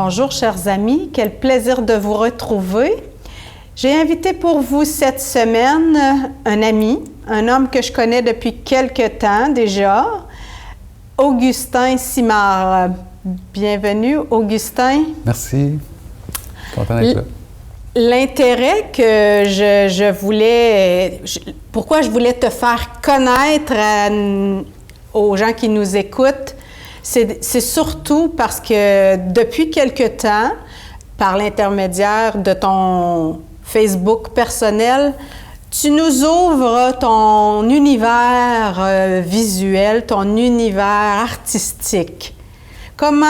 Bonjour, chers amis. Quel plaisir de vous retrouver. J'ai invité pour vous cette semaine un ami, un homme que je connais depuis quelque temps déjà, Augustin Simard. Bienvenue, Augustin. Merci. Content d'être là. L'intérêt que je voulais... pourquoi je voulais te faire connaître aux gens qui nous écoutent, c'est surtout parce que depuis quelque temps, par l'intermédiaire de ton Facebook personnel, tu nous ouvres ton univers visuel, ton univers artistique. Comment,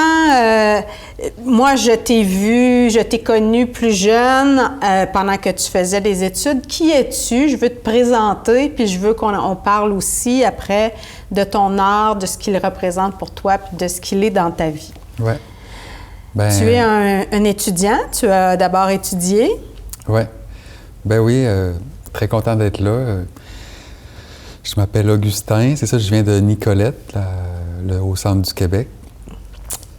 moi je t'ai vu, je t'ai connu plus jeune pendant que tu faisais des études. Qui es-tu? Je veux te présenter, puis je veux qu'on parle aussi après de ton art, de ce qu'il représente pour toi, puis de ce qu'il est dans ta vie. Ouais. Tu es un étudiant, tu as d'abord étudié. Ouais. Ben oui, très content d'être là. Je m'appelle Augustin, c'est ça, je viens de Nicolette, au centre du Québec.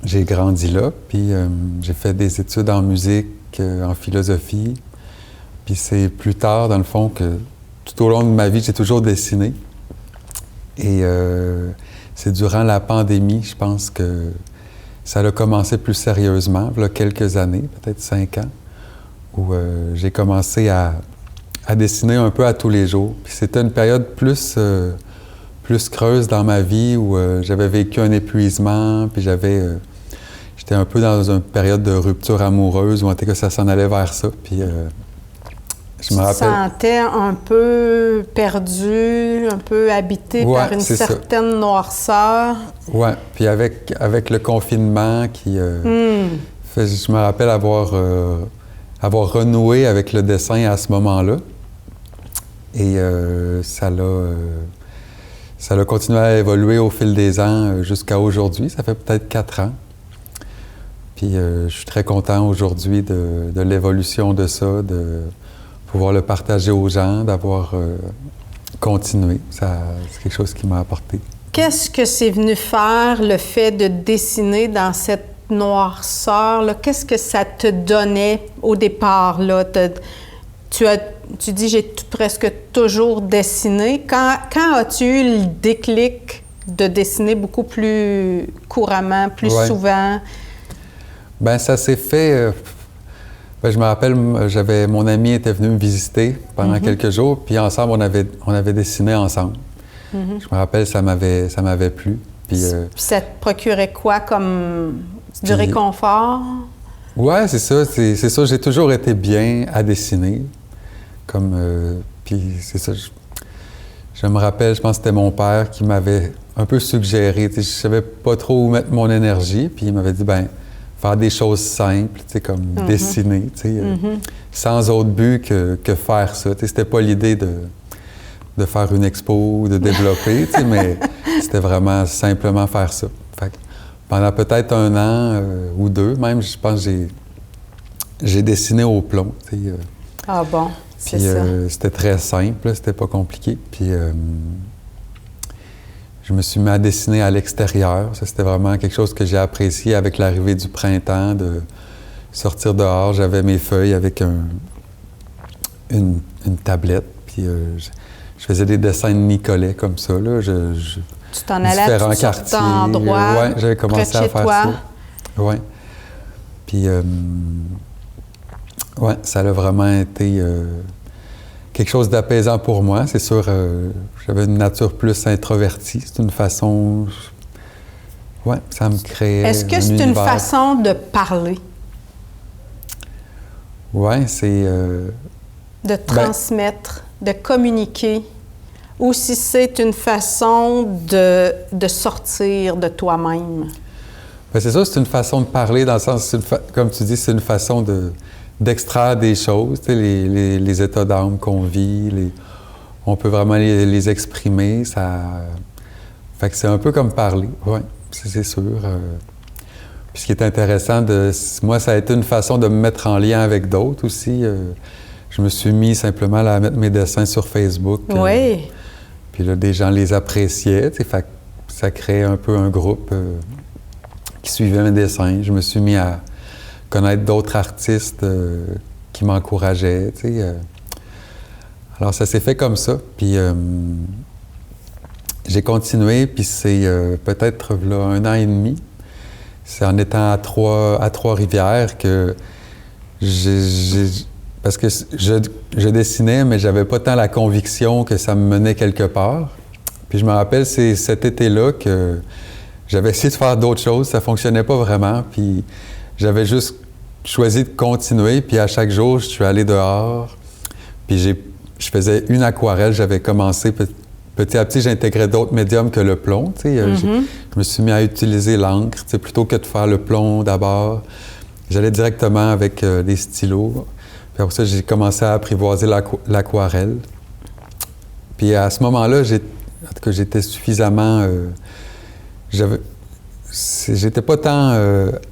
J'ai grandi là, puis j'ai fait des études en musique, en philosophie. Puis c'est plus tard, dans le fond, que tout au long de ma vie, j'ai toujours dessiné. Et c'est durant la pandémie, je pense que ça a commencé plus sérieusement, il y a quelques années, peut-être 5 ans, où j'ai commencé à dessiner un peu à tous les jours. Puis c'était une période plus creuse dans ma vie, où j'avais vécu un épuisement, puis j'étais un peu dans une période de rupture amoureuse, où en tout cas ça s'en allait vers ça. Puis je me rappelle. Tu te sentais un peu perdu, un peu habité par une certaine noirceur. Oui, puis avec le confinement je me rappelle avoir renoué avec le dessin à ce moment-là. Et ça a continué à évoluer au fil des ans jusqu'à aujourd'hui. Ça fait peut-être 4 ans. Puis je suis très content aujourd'hui de l'évolution de ça, de pouvoir le partager aux gens, d'avoir continué. C'est quelque chose qui m'a apporté. Qu'est-ce que c'est venu faire, le fait de dessiner dans cette noirceur? Qu'est-ce que ça te donnait au départ? Là? Tu dis, j'ai presque toujours dessiné. Quand as-tu eu le déclic de dessiner beaucoup plus couramment, plus souvent? Bien, ça s'est fait... je me rappelle, mon ami était venu me visiter pendant quelques jours, puis ensemble, on avait dessiné ensemble. Je me rappelle, ça m'avait plu. Puis ça te procurait quoi comme du réconfort? Oui, c'est ça. J'ai toujours été bien à dessiner. Puis c'est ça. Je me rappelle, je pense que c'était mon père qui m'avait un peu suggéré. Je ne savais pas trop où mettre mon énergie, puis il m'avait dit, faire des choses simples, comme dessiner, sans autre but que faire ça. C'était pas l'idée de faire une expo ou de développer, mais c'était vraiment simplement faire ça. Fait que pendant peut-être 1 an ou 2, même, je pense que j'ai dessiné au plomb. Ah bon, c'est ça. C'était très simple, c'était pas compliqué. Puis je me suis mis à dessiner à l'extérieur. Ça, c'était vraiment quelque chose que j'ai apprécié avec l'arrivée du printemps, de sortir dehors. J'avais mes feuilles avec une tablette, puis je faisais des dessins de Nicolet comme ça. Là. Tu t'en allais à toutes sortes d'endroits, Oui, j'avais commencé à faire ça. Oui. Puis, ça a vraiment été quelque chose d'apaisant pour moi. C'est sûr, j'avais une nature plus introvertie. C'est une façon... Oui, ça me créait Est-ce que c'est une façon de parler? Oui, c'est... de transmettre, de communiquer, ou si c'est une façon de sortir de toi-même? Bien, c'est ça, c'est une façon de parler dans le sens, comme tu dis, c'est une façon d'extraire des choses, les états d'âme qu'on vit, on peut vraiment les exprimer. Fait que c'est un peu comme parler, oui, c'est sûr. Puis ce qui est intéressant, moi, ça a été une façon de me mettre en lien avec d'autres aussi. Je me suis mis simplement à mettre mes dessins sur Facebook. Oui. Puis là, des gens les appréciaient, fait que ça créait un peu un groupe qui suivait mes dessins. Je me suis mis à connaître d'autres artistes qui m'encourageaient, tu sais. Alors, ça s'est fait comme ça. Puis, j'ai continué, puis c'est peut-être là, 1 an et demi. C'est en étant à Trois-Rivières que parce que je dessinais, mais j'avais pas tant la conviction que ça me menait quelque part. Puis je me rappelle, c'est cet été-là que j'avais essayé de faire d'autres choses, ça fonctionnait pas vraiment, puis j'avais juste choisi de continuer, puis à chaque jour, je suis allé dehors, puis je faisais une aquarelle, j'avais commencé petit à petit, j'intégrais d'autres médiums que le plomb, tu sais. Je me suis mis à utiliser l'encre, tu sais, plutôt que de faire le plomb d'abord. J'allais directement avec des stylos. Puis après ça, j'ai commencé à apprivoiser l'aquarelle. Puis à ce moment-là, j'étais suffisamment... j'étais pas tant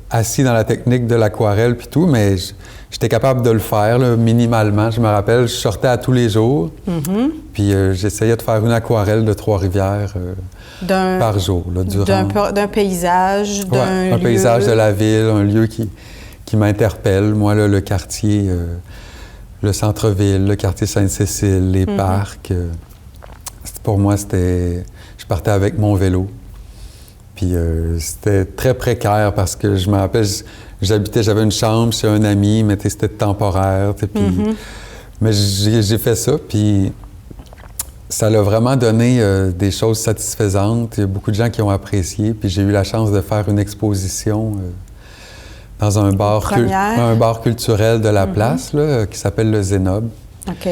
assis dans la technique de l'aquarelle puis tout, mais j'étais capable de le faire, là, minimalement. Je me rappelle, je sortais à tous les jours, puis j'essayais de faire une aquarelle de Trois-Rivières par jour. Là, d'un paysage, d'un lieu. Un paysage de la ville, un lieu qui m'interpelle. Moi, là, le quartier, le centre-ville, le quartier Sainte-Cécile, les parcs. Pour moi, je partais avec mon vélo. Puis c'était très précaire parce que je me rappelle, j'avais une chambre chez un ami, mais c'était temporaire. Puis, mais j'ai fait ça, puis ça l'a vraiment donné des choses satisfaisantes. Il y a beaucoup de gens qui ont apprécié. Puis j'ai eu la chance de faire une exposition dans un bar culturel de la place là, qui s'appelle le Zénob. OK.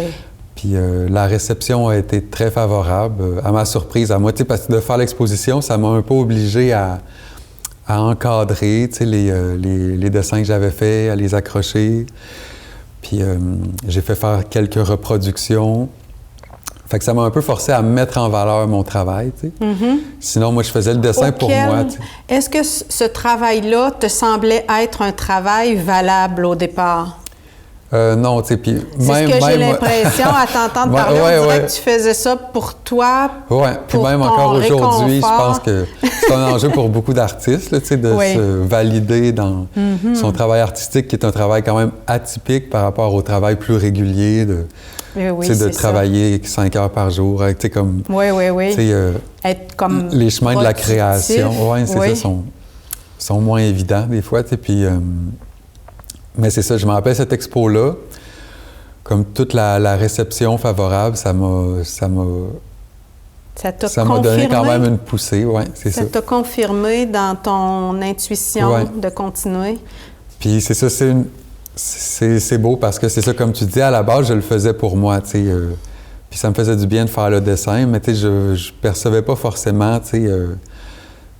Puis la réception a été très favorable, à ma surprise, à moi, parce que de faire l'exposition, ça m'a un peu obligé à encadrer, les dessins que j'avais faits, à les accrocher. Puis j'ai fait faire quelques reproductions. Fait que ça m'a un peu forcé à mettre en valeur mon travail, tu sais. Sinon, moi, je faisais le dessin pour moi, tu sais. Est-ce que ce travail-là te semblait être un travail valable au départ? Non, tu sais, puis c'est ce que j'ai l'impression à t'entendre parler. On dirait que tu faisais ça pour toi, oui, puis même encore aujourd'hui, je pense que c'est un enjeu pour beaucoup d'artistes, tu sais, de se valider dans son travail artistique, qui est un travail quand même atypique par rapport au travail plus régulier de travailler 5 heures par jour, tu sais, comme... être comme les chemins de la création, c'est ça, sont moins évidents des fois, tu sais, puis... mais c'est ça, je me rappelle cette expo-là, comme toute la réception favorable, ça m'a donné quand même une poussée, oui, c'est ça. Ça t'a confirmé dans ton intuition de continuer? Puis c'est ça, c'est beau parce que c'est ça, comme tu dis, à la base, je le faisais pour moi, tu sais. Puis ça me faisait du bien de faire le dessin, mais tu sais, je percevais pas forcément, tu sais,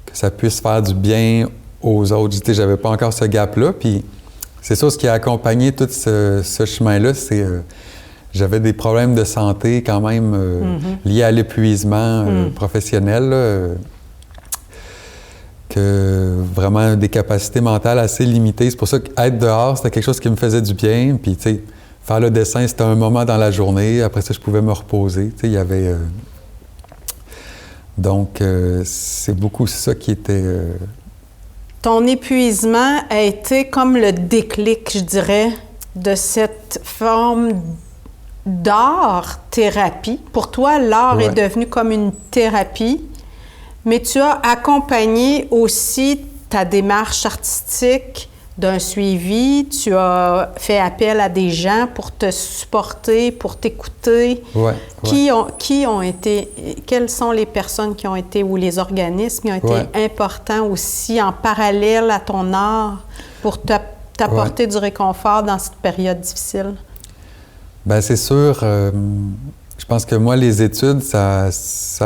que ça puisse faire du bien aux autres. Tu sais, j'avais pas encore ce gap-là, puis... C'est ça, ce qui a accompagné tout ce chemin-là, c'est j'avais des problèmes de santé quand même liés à l'épuisement professionnel, là, que vraiment des capacités mentales assez limitées. C'est pour ça qu'être dehors, c'était quelque chose qui me faisait du bien. Puis, tu sais, faire le dessin, c'était un moment dans la journée. Après ça, je pouvais me reposer. Tu sais, il y avait... Donc, c'est beaucoup ça qui était... Ton épuisement a été comme le déclic, je dirais, de cette forme d'art-thérapie. Pour toi, l'art est devenu comme une thérapie, mais tu as accompagné aussi ta démarche artistique d'un suivi. Tu as fait appel à des gens pour te supporter, pour t'écouter. Qui ont été, quelles sont les personnes qui ont été, ou les organismes qui ont été importants aussi en parallèle à ton art pour t'apporter du réconfort dans cette période difficile? Bien, c'est sûr. Je pense que moi, les études, ça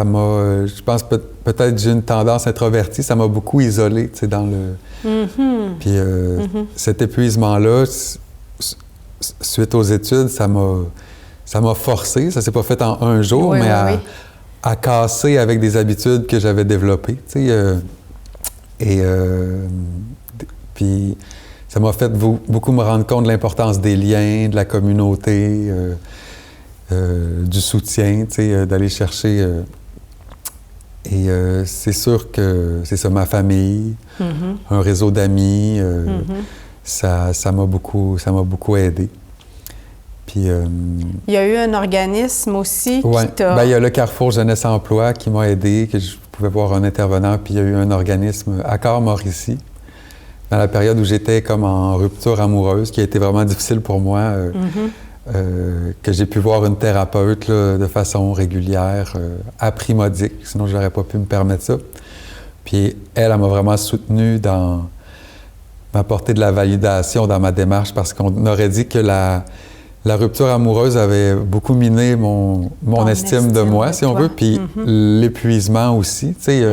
m'a... je pense peut-être j'ai une tendance introvertie, ça m'a beaucoup isolé, tu sais, dans le... Puis cet épuisement-là, suite aux études, ça m'a forcé, ça s'est pas fait en un jour, mais à casser avec des habitudes que j'avais développées, tu sais. Puis ça m'a fait beaucoup me rendre compte de l'importance des liens, de la communauté, du soutien, tu sais, d'aller chercher... c'est sûr que c'est ça, ma famille, un réseau d'amis, ça m'a beaucoup aidé. Puis, il y a eu un organisme aussi ouais, qui t'a... ben, il y a le Carrefour Jeunesse Emploi qui m'a aidé, que je pouvais voir un intervenant, puis il y a eu un organisme, Accord Mauricie, dans la période où j'étais comme en rupture amoureuse, qui a été vraiment difficile pour moi, que j'ai pu voir une thérapeute là, de façon régulière, à prix modique, sinon je n'aurais pas pu me permettre ça. Puis elle m'a vraiment soutenu dans m'apporter de la validation dans ma démarche, parce qu'on aurait dit que la rupture amoureuse avait beaucoup miné mon estime de moi, si on veut, puis l'épuisement aussi, tu sais.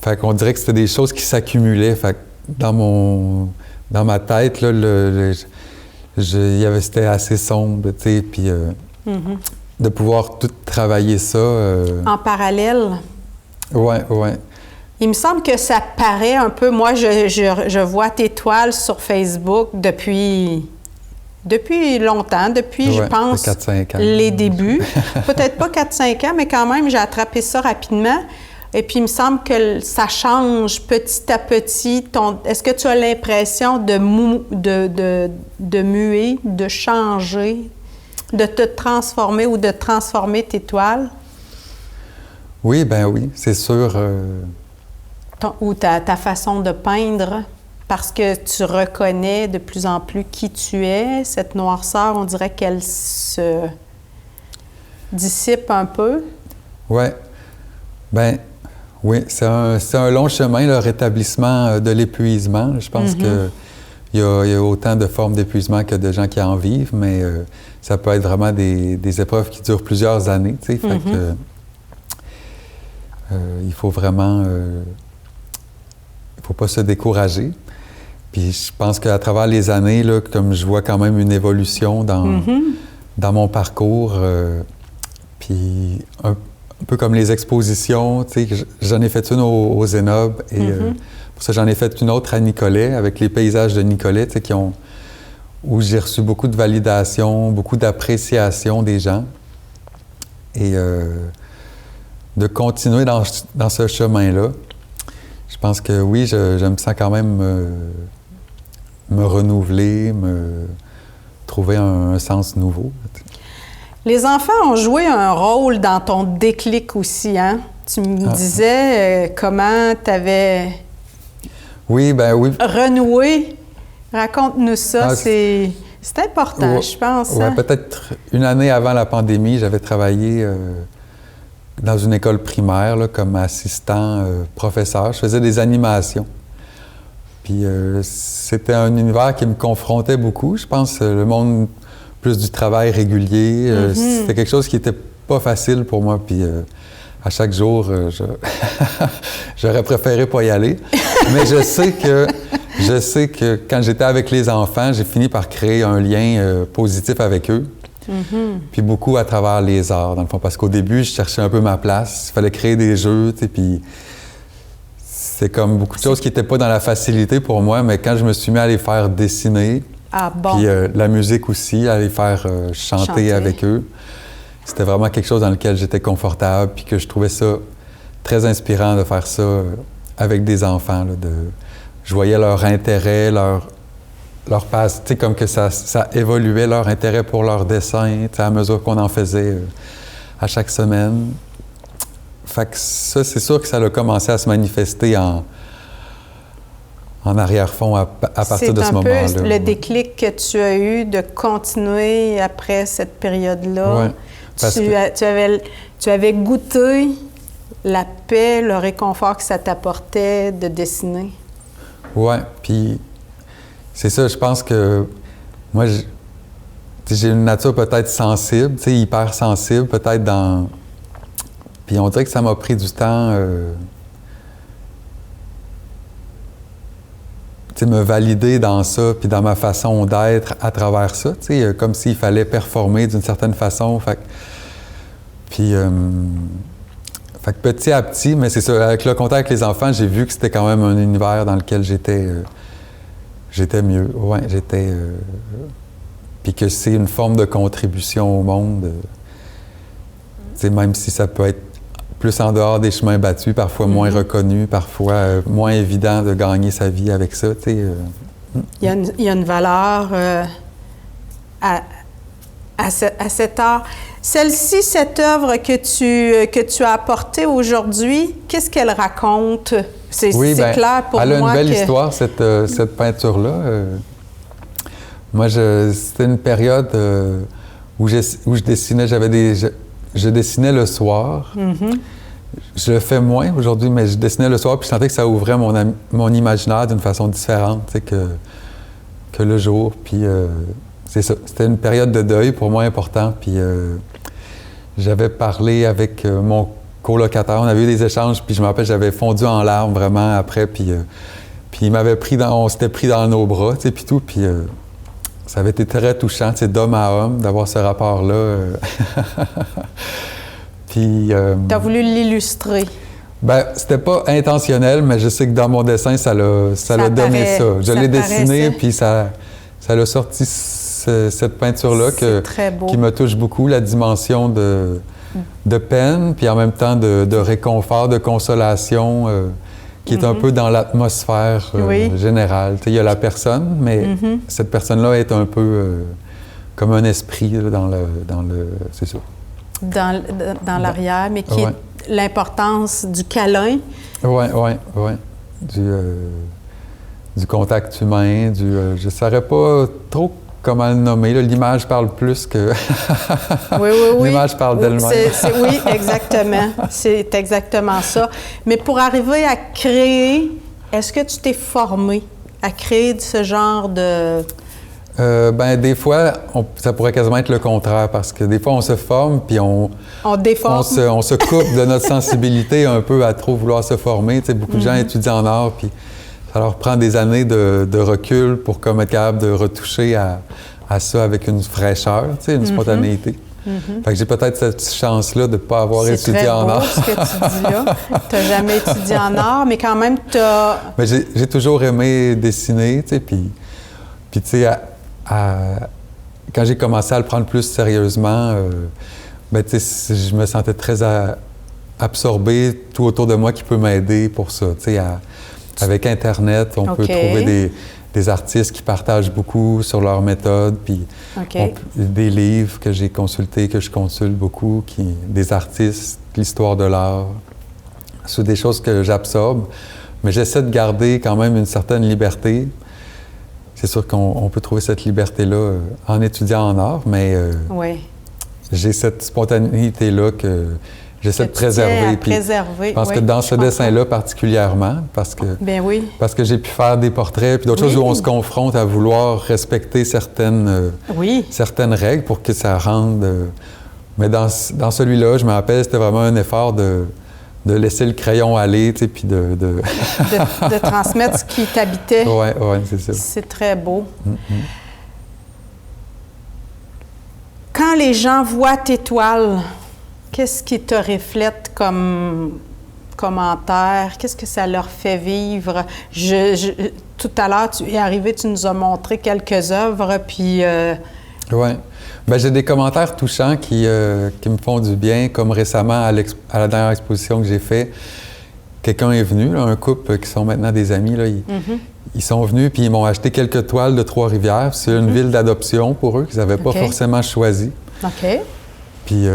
Fait qu'on dirait que c'était des choses qui s'accumulaient. Fait que dans ma tête, là, c'était assez sombre, tu sais, puis de pouvoir tout travailler ça... En parallèle? Oui. Il me semble que ça paraît un peu... Moi, je vois tes toiles sur Facebook depuis longtemps, depuis, je pense, 4-5 ans. Les débuts. Peut-être pas 4-5 ans, mais quand même, j'ai attrapé ça rapidement. Et puis, il me semble que ça change petit à petit. Est-ce que tu as l'impression de muer, de changer, de te transformer ou de transformer tes toiles? Oui, ben oui, c'est sûr. Ou ta façon de peindre? Parce que tu reconnais de plus en plus qui tu es, cette noirceur, on dirait qu'elle se dissipe un peu. Oui. Ben oui, c'est un long chemin, le rétablissement de l'épuisement. Je pense qu'il y a autant de formes d'épuisement que de gens qui en vivent, mais ça peut être vraiment des épreuves qui durent plusieurs années, tu sais. Fait que il faut vraiment... il faut pas se décourager. Puis je pense qu'à travers les années, là, comme je vois quand même une évolution dans mon parcours, puis un peu comme les expositions, tu sais, j'en ai fait une au Zénob et pour ça j'en ai fait une autre à Nicolet, avec les paysages de Nicolet, tu sais, où j'ai reçu beaucoup de validation, beaucoup d'appréciation des gens. Et de continuer dans ce chemin-là. Je pense que oui, je me sens quand même me renouveler, me trouver un sens nouveau. Les enfants ont joué un rôle dans ton déclic aussi, hein? Tu me disais comment tu avais renoué. Raconte-nous ça, c'est important, je pense. Oui, hein? Peut-être une année avant la pandémie, j'avais travaillé dans une école primaire là, comme assistant professeur. Je faisais des animations. Puis c'était un univers qui me confrontait beaucoup. Je pense le monde plus du travail régulier. C'était quelque chose qui n'était pas facile pour moi. Puis à chaque jour, j'aurais préféré pas y aller. Mais je sais que quand j'étais avec les enfants, j'ai fini par créer un lien positif avec eux. Puis beaucoup à travers les arts, dans le fond. Parce qu'au début, je cherchais un peu ma place. Il fallait créer des jeux, tu sais, puis c'est comme beaucoup de choses qui n'étaient pas dans la facilité pour moi, mais quand je me suis mis à les faire dessiner, puis la musique aussi, à les faire chanter avec eux, c'était vraiment quelque chose dans lequel j'étais confortable, puis que je trouvais ça très inspirant de faire ça avec des enfants. Là, je voyais leur intérêt, leur passe, tu sais, comme que ça évoluait, leur intérêt pour leur dessin, tu sais, à mesure qu'on en faisait à chaque semaine. Fait que ça, c'est sûr que ça a commencé à se manifester en arrière-fond à partir de ce moment-là. C'est un peu le déclic que tu as eu de continuer après cette période-là. Ouais, tu avais goûté la paix, le réconfort que ça t'apportait de dessiner. Oui, puis c'est ça, je pense que moi, j'ai une nature peut-être sensible, tu sais, hyper sensible, peut-être dans... Puis on dirait que ça m'a pris du temps, tu sais, me valider dans ça, puis dans ma façon d'être à travers ça, tu sais, comme s'il fallait performer d'une certaine façon. Fait que petit à petit, mais c'est ça, avec le contact avec les enfants, j'ai vu que c'était quand même un univers dans lequel j'étais mieux. Ouais, puis que c'est une forme de contribution au monde. Tu sais, même si ça peut être plus en dehors des chemins battus, parfois moins reconnu, parfois moins évident de gagner sa vie avec ça, tu sais. Il y a une valeur à cet art. Celle-ci, cette œuvre que tu as apportée aujourd'hui, qu'est-ce qu'elle raconte? C'est clair pour moi. Elle a une belle histoire, cette peinture-là. Moi, c'était une période où je dessinais. Je dessinais le soir. Mm-hmm. Je le fais moins aujourd'hui, mais je dessinais le soir, puis je sentais que ça ouvrait mon imaginaire d'une façon différente que le jour. Puis c'est ça. C'était une période de deuil pour moi importante. Puis j'avais parlé avec mon colocataire, on avait eu des échanges, puis je me rappelle, j'avais fondu en larmes vraiment après, puis il m'avait on s'était pris dans nos bras, puis tout, puis ça avait été très touchant, d'homme à homme, d'avoir ce rapport-là. Puis... tu as voulu l'illustrer. Bien, c'était pas intentionnel, mais je sais que dans mon dessin, ça l'a donné ça. Je l'ai dessiné, puis ça l'a sorti cette peinture-là qui me touche beaucoup, la dimension de peine, puis en même temps de réconfort, de consolation, qui est un peu dans l'atmosphère générale. Il y a la personne, mais cette personne-là est un peu comme un esprit là, dans le c'est ça. Dans l'arrière, mais qui est l'importance du câlin. Oui. Du contact humain, je ne saurais pas trop comment le nommer. Là, l'image parle plus que... Oui. L'image parle d'elle-même. Oui, exactement. C'est exactement ça. Mais pour arriver à créer, est-ce que tu t'es formé à créer ce genre de... Des fois, ça pourrait quasiment être le contraire, parce que des fois, on se forme, puis on déforme. On se coupe de notre sensibilité un peu à trop vouloir se former. Tu sais, beaucoup de gens étudient en art, puis ça leur prend des années de recul pour comme être capable de retoucher à ça avec une fraîcheur, tu sais, une spontanéité. Fait que j'ai peut-être cette chance-là de ne pas avoir étudié en art. C'est très beau ce que tu dis là. Tu n'as jamais étudié en art, mais quand même, tu as... Mais j'ai toujours aimé dessiner, tu sais, puis tu sais, quand j'ai commencé à le prendre plus sérieusement, je me sentais très absorbé, tout autour de moi qui peut m'aider pour ça. Avec Internet, on peut trouver des artistes qui partagent beaucoup sur leur méthode, puis des livres que j'ai consultés, que je consulte beaucoup, des artistes, l'histoire de l'art. C'est des choses que j'absorbe, mais j'essaie de garder quand même une certaine liberté. C'est sûr qu'on peut trouver cette liberté-là en étudiant en art, mais j'ai cette spontanéité-là que j'essaie de préserver. Je pense que dans ce dessin-là particulièrement, parce que j'ai pu faire des portraits, puis d'autres choses où on se confronte à vouloir respecter certaines règles pour que ça rende... mais dans celui-là, je me rappelle, c'était vraiment un effort de laisser le crayon aller, tu sais, puis de transmettre ce qui t'habitait. Oui, c'est ça. C'est très beau. Quand les gens voient tes toiles, qu'est-ce qui te reflète comme commentaire? Qu'est-ce que ça leur fait vivre? Tout à l'heure, tu es arrivé, tu nous as montré quelques œuvres, puis... Oui. Bien, j'ai des commentaires touchants qui me font du bien, comme récemment à la dernière exposition que j'ai faite. Quelqu'un est venu, là, un couple qui sont maintenant des amis, là, ils sont venus puis ils m'ont acheté quelques toiles de Trois-Rivières. C'est une ville d'adoption pour eux qu'ils n'avaient pas forcément choisi. OK. Puis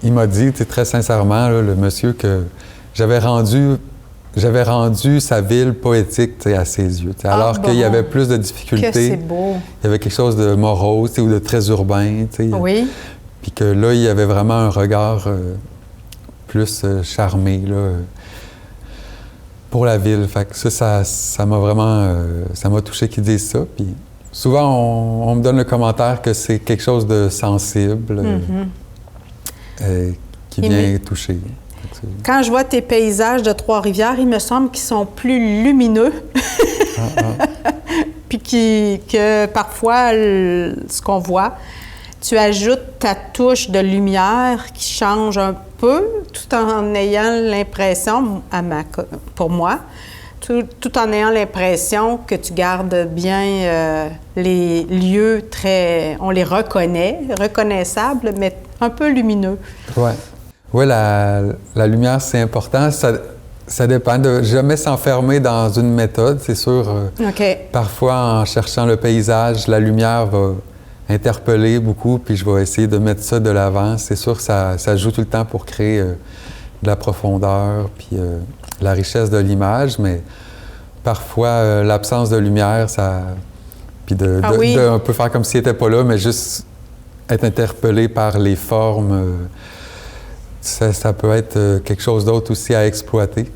il m'a dit, très sincèrement, là, le monsieur, que j'avais rendu sa ville poétique à ses yeux. Alors qu'il y avait plus de difficultés. Que c'est beau. Il y avait quelque chose de morose ou de très urbain. Oui. Puis que là, il y avait vraiment un regard plus charmé là, pour la ville. Fait que ça m'a vraiment ça m'a touché qu'ils disent ça. Puis souvent, on me donne le commentaire que c'est quelque chose de sensible qui vient toucher. Quand je vois tes paysages de Trois-Rivières, il me semble qu'ils sont plus lumineux. Puis que parfois, ce qu'on voit, tu ajoutes ta touche de lumière qui change un peu, tout en ayant l'impression, pour moi, tout en ayant l'impression que tu gardes bien les lieux on les reconnaît, reconnaissables, mais un peu lumineux. Oui, la lumière, c'est important. Ça dépend de jamais s'enfermer dans une méthode, c'est sûr. OK. Parfois, en cherchant le paysage, la lumière va interpeller beaucoup, puis je vais essayer de mettre ça de l'avant. C'est sûr que ça joue tout le temps pour créer de la profondeur, puis la richesse de l'image, mais parfois, l'absence de lumière, ça... Puis de un peu faire comme s'il n'était pas là, mais juste être interpellé par les formes, ça peut être quelque chose d'autre aussi à exploiter.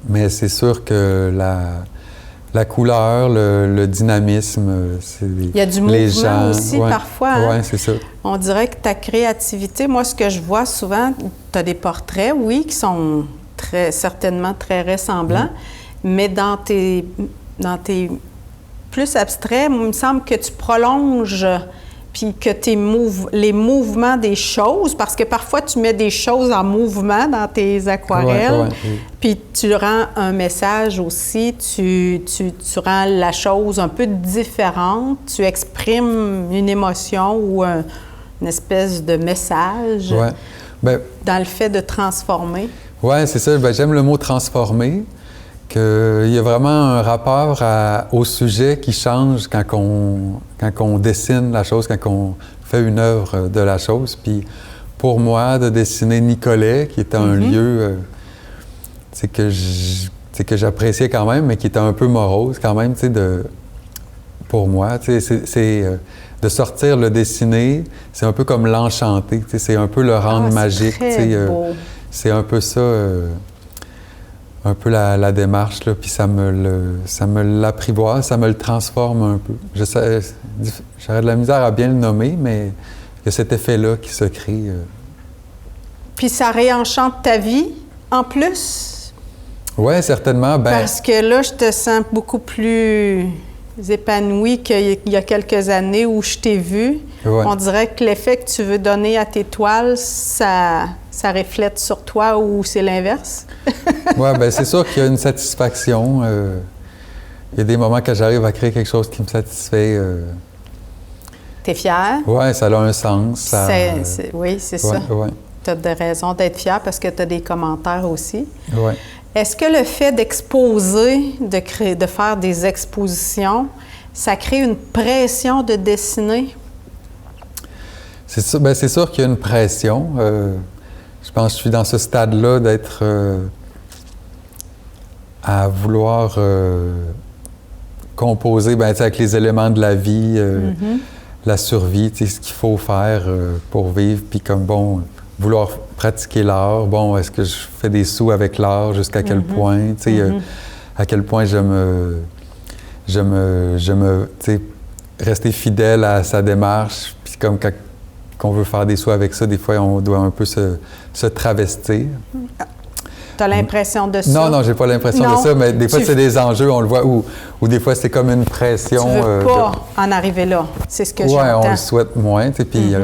Mais c'est sûr que la couleur, le dynamisme, c'est il y a du mouvement gens, aussi parfois. Oui, c'est ça. On dirait que ta créativité, moi, ce que je vois souvent, tu as des portraits, oui, qui sont certainement très ressemblants, mais dans tes plus abstraits, il me semble que tu prolonges puis que les mouvements des choses, parce que parfois tu mets des choses en mouvement dans tes aquarelles, puis tu rends un message aussi, tu rends la chose un peu différente, tu exprimes une émotion ou une espèce de message dans le fait de transformer. Oui, c'est ça. J'aime le mot « transformer ». Il y a vraiment un rapport au sujet qui change quand on dessine la chose, quand on fait une œuvre de la chose. Puis pour moi, de dessiner Nicolet, qui était un lieu que j'appréciais quand même, mais qui était un peu morose quand même, pour moi. C'est de sortir le dessiner, c'est un peu comme l'enchanter, c'est un peu le rendre magique. C'est un peu ça... un peu la démarche, là, puis ça me l'apprivoise, ça me le transforme un peu. J'aurais de la misère à bien le nommer, mais il y a cet effet-là qui se crée. Puis ça réenchante ta vie, en plus? Oui, certainement. Parce que là, je te sens beaucoup plus épanouie qu'il y a quelques années où je t'ai vue. Ouais. On dirait que l'effet que tu veux donner à tes toiles, ça reflète sur toi ou c'est l'inverse? Oui, bien, c'est sûr qu'il y a une satisfaction. Il y a des moments que j'arrive à créer quelque chose qui me satisfait. T'es fière? Oui, ça a un sens. Oui, c'est ça. Ouais. Tu as des raisons d'être fière parce que tu as des commentaires aussi. Oui. Est-ce que le fait d'exposer, de faire des expositions, ça crée une pression de dessiner? C'est sûr, bien, c'est sûr qu'il y a une pression. Je pense que je suis dans ce stade-là d'être à vouloir composer avec les éléments de la vie, la survie, ce qu'il faut faire pour vivre, puis comme vouloir pratiquer l'art. Bon, est-ce que je fais des sous avec l'art, jusqu'à quel point, à quel point je me rester fidèle à sa démarche, puis comme quand on veut faire des sous avec ça, des fois, on doit un peu se travestir. Tu as l'impression de ça? Non, j'ai pas l'impression de ça, mais des fois, c'est des enjeux, on le voit, ou des fois, c'est comme une pression. Tu veux pas en arriver là, c'est ce que j'entends. Oui, on le souhaite moins, puis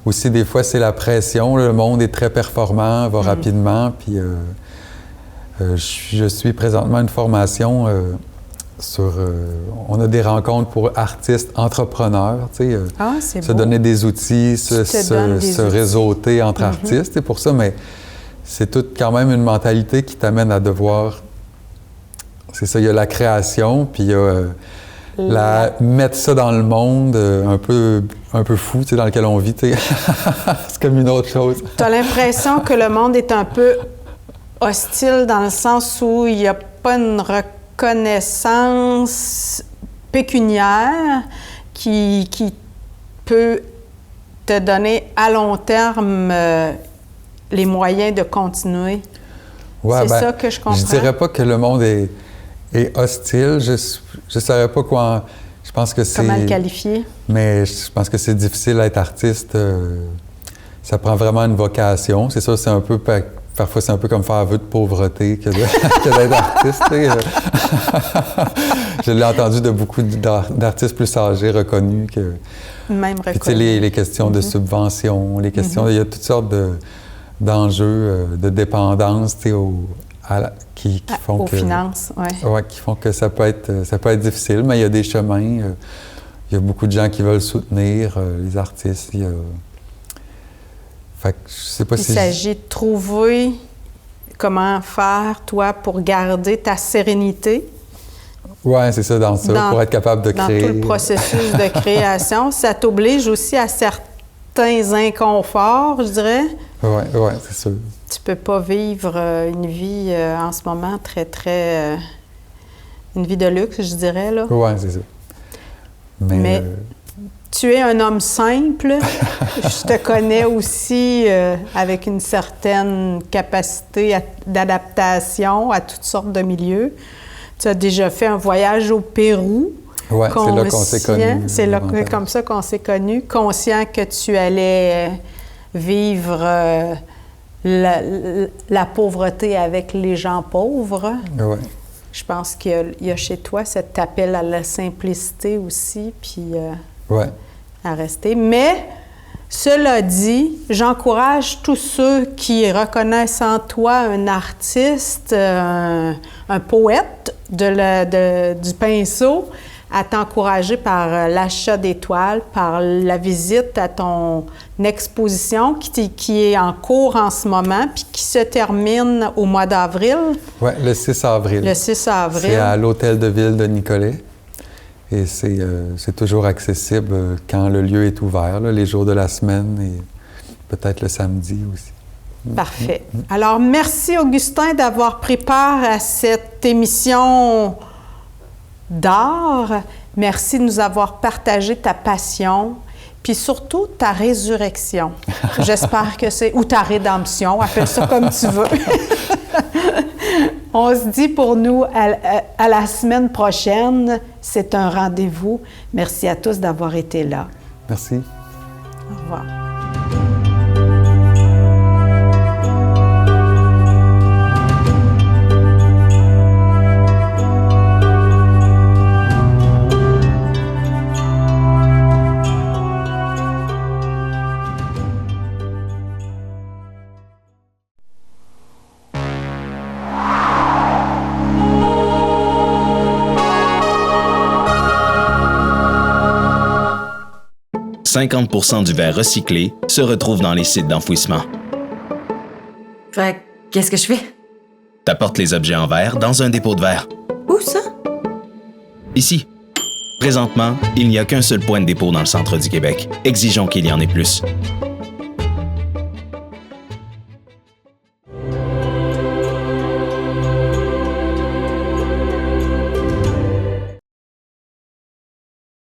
aussi, des fois, c'est la pression. Le monde est très performant, va rapidement, puis je suis présentement une formation sur... on a des rencontres pour artistes, entrepreneurs, se donner des outils, se réseauter entre artistes, et pour ça, mais c'est tout quand même une mentalité qui t'amène à devoir... C'est ça, il y a la création, puis il y a mettre ça dans le monde un peu fou, dans lequel on vit, c'est comme une autre chose. Tu as l'impression que le monde est un peu hostile dans le sens où il n'y a pas une reconnaissance pécuniaire qui peut te donner à long terme les moyens de continuer. Ouais, c'est ça que je comprends. Je dirais pas que le monde est hostile. Je ne saurais pas quoi... Je pense que c'est... Comment le qualifier? Mais je pense que c'est difficile d'être artiste. Ça prend vraiment une vocation. C'est ça, c'est un peu... Parfois, c'est un peu comme faire vœu de pauvreté que d'être artiste. Je l'ai entendu de beaucoup d'artistes plus âgés, reconnus. Même reconnus. Les questions de subvention, les questions... Il y a toutes sortes d'enjeux, de dépendance, qui font aux que... finances, oui. Oui, qui font que ça peut être difficile, mais il y a des chemins. Il y a beaucoup de gens qui veulent soutenir les artistes. Fait que je sais pas Il s'agit de trouver comment faire, toi, pour garder ta sérénité. Oui, c'est ça, pour être capable de créer. Dans tout le processus de création. Ça t'oblige aussi à certains inconforts, je dirais. Oui, c'est sûr. Tu peux pas vivre une vie en ce moment très une vie de luxe, je dirais, là. Oui, c'est ça. Mais tu es un homme simple. Je te connais aussi avec une certaine capacité d'adaptation à toutes sortes de milieux. Tu as déjà fait un voyage au Pérou. Oui, c'est là qu'on s'est connus. C'est là, comme ça qu'on s'est connus. Conscient que tu allais vivre la pauvreté avec les gens pauvres. Oui. Je pense qu'il y a chez toi cet appel à la simplicité aussi, puis à rester. Mais, cela dit, j'encourage tous ceux qui reconnaissent en toi un artiste, un poète du pinceau, à t'encourager par l'achat des toiles, par la visite à ton exposition qui est en cours en ce moment, puis qui se termine au mois d'avril. Oui, le 6 avril. Le 6 avril. C'est à l'Hôtel de Ville de Nicolet. Et c'est toujours accessible quand le lieu est ouvert, là, les jours de la semaine et peut-être le samedi aussi. Parfait. Alors, merci Augustin d'avoir pris part à cette émission d'art. Merci de nous avoir partagé ta passion, puis surtout ta résurrection. J'espère que c'est... ou ta rédemption, appelle ça comme tu veux. On se dit pour nous à la semaine prochaine. C'est un rendez-vous. Merci à tous d'avoir été là. Merci. Au revoir. « 50% du verre recyclé se retrouve dans les sites d'enfouissement. » Fait qu'est-ce que je fais? T'apportes les objets en verre dans un dépôt de verre. Où ça? Ici. Présentement, il n'y a qu'un seul point de dépôt dans le centre du Québec. Exigeons qu'il y en ait plus.